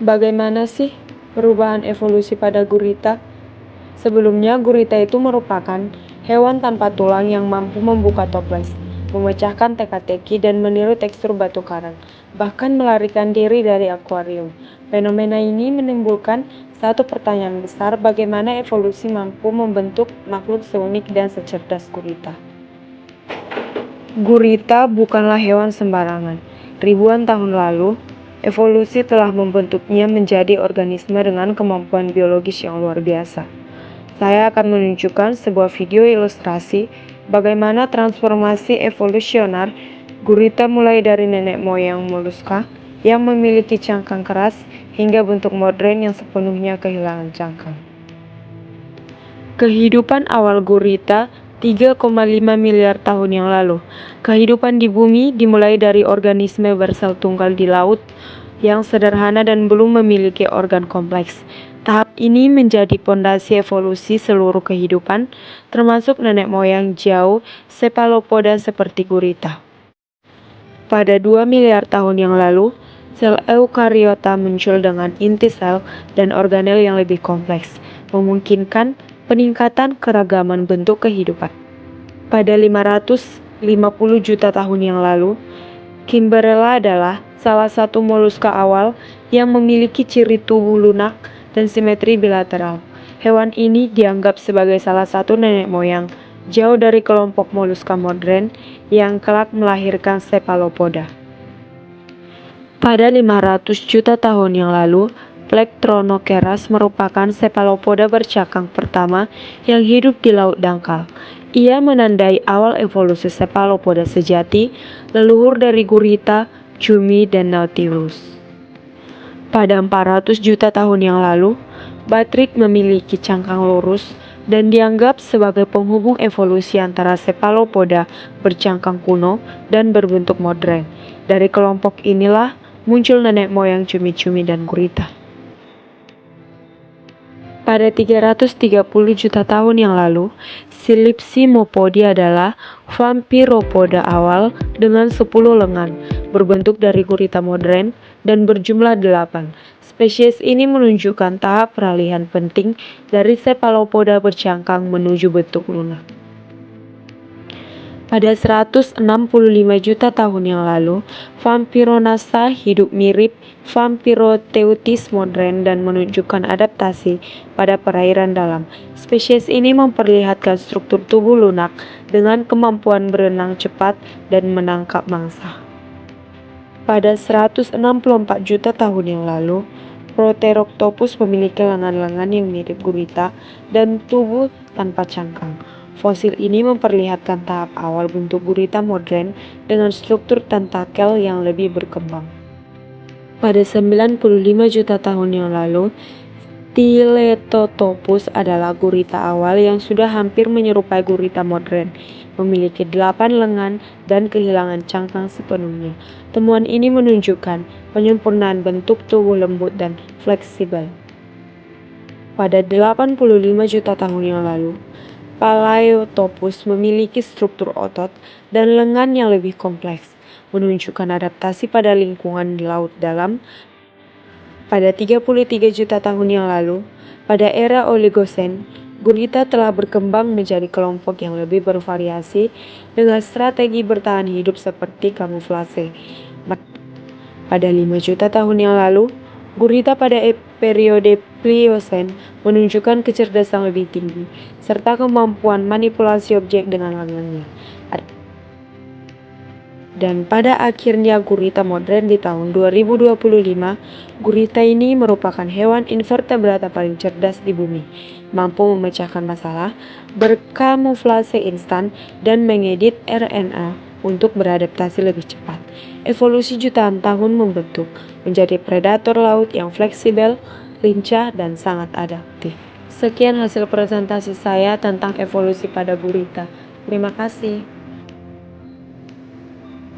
Bagaimana sih perubahan evolusi pada gurita? Sebelumnya, gurita itu merupakan hewan tanpa tulang yang mampu membuka toples, memecahkan teka-teki, dan meniru tekstur batu karang, bahkan melarikan diri dari akuarium. Fenomena ini menimbulkan satu pertanyaan besar, bagaimana evolusi mampu membentuk makhluk seunik dan secerdas gurita? Gurita bukanlah hewan sembarangan. Ribuan tahun lalu, evolusi telah membentuknya menjadi organisme dengan kemampuan biologis yang luar biasa. Saya akan menunjukkan sebuah video ilustrasi bagaimana transformasi evolusioner gurita mulai dari nenek moyang moluska yang memiliki cangkang keras hingga bentuk modern yang sepenuhnya kehilangan cangkang. Kehidupan awal gurita 3,5 miliar tahun yang lalu. Kehidupan di bumi dimulai dari organisme bersel tunggal di laut yang sederhana dan belum memiliki organ kompleks. Tahap ini menjadi pondasi evolusi seluruh kehidupan, termasuk nenek moyang jauh cephalopoda seperti gurita. Pada 2 miliar tahun yang lalu, sel eukariota muncul dengan inti sel dan organel yang lebih kompleks, memungkinkan peningkatan keragaman bentuk kehidupan. Pada 550 juta tahun yang lalu, Kimberella adalah salah satu moluska awal yang memiliki ciri tubuh lunak dan simetri bilateral. Hewan ini dianggap sebagai salah satu nenek moyang jauh dari kelompok moluska modern yang kelak melahirkan cephalopoda. Pada 500 juta tahun yang lalu, Plectronocheras merupakan cephalopoda bercangkang pertama yang hidup di laut dangkal. Ia menandai awal evolusi cephalopoda sejati, leluhur dari gurita, cumi, dan nautilus. Pada 400 juta tahun yang lalu, Batrich memiliki cangkang lurus dan dianggap sebagai penghubung evolusi antara cephalopoda bercangkang kuno dan berbentuk modern. Dari kelompok inilah muncul nenek moyang cumi-cumi dan gurita. Pada 330 juta tahun yang lalu, Calypsimopodia adalah vampiropoda awal dengan 10 lengan, berbentuk dari gurita modern dan berjumlah 8. Spesies ini menunjukkan tahap peralihan penting dari cephalopoda bercangkang menuju bentuk lunak. Pada 165 juta tahun yang lalu, Vampironassa hidup mirip Vampiroteuthis modern dan menunjukkan adaptasi pada perairan dalam. Spesies ini memperlihatkan struktur tubuh lunak dengan kemampuan berenang cepat dan menangkap mangsa. Pada 164 juta tahun yang lalu, Proteroctopus memiliki lengan-lengan yang mirip gurita dan tubuh tanpa cangkang. Fosil ini memperlihatkan tahap awal bentuk gurita modern dengan struktur tentakel yang lebih berkembang. Pada 95 juta tahun yang lalu, Thiletotopus adalah gurita awal yang sudah hampir menyerupai gurita modern, memiliki 8 lengan dan kehilangan cangkang sepenuhnya. Temuan ini menunjukkan penyempurnaan bentuk tubuh lembut dan fleksibel. Pada 85 juta tahun yang lalu, Palaeotopus memiliki struktur otot dan lengan yang lebih kompleks, menunjukkan adaptasi pada lingkungan di laut dalam. Pada 33 juta tahun yang lalu, pada era Oligosen, gurita telah berkembang menjadi kelompok yang lebih bervariasi dengan strategi bertahan hidup seperti kamuflase. Pada 5 juta tahun yang lalu, gurita pada periode Pliosen menunjukkan kecerdasan lebih tinggi, serta kemampuan manipulasi objek dengan lengannya. Dan pada akhirnya gurita modern di tahun 2025, gurita ini merupakan hewan invertebrata paling cerdas di bumi, mampu memecahkan masalah, berkamuflase instan, dan mengedit RNA untuk beradaptasi lebih cepat. Evolusi jutaan tahun membentuk menjadi predator laut yang fleksibel, lincah, dan sangat adaptif. Sekian hasil presentasi saya tentang evolusi pada gurita. Terima kasih.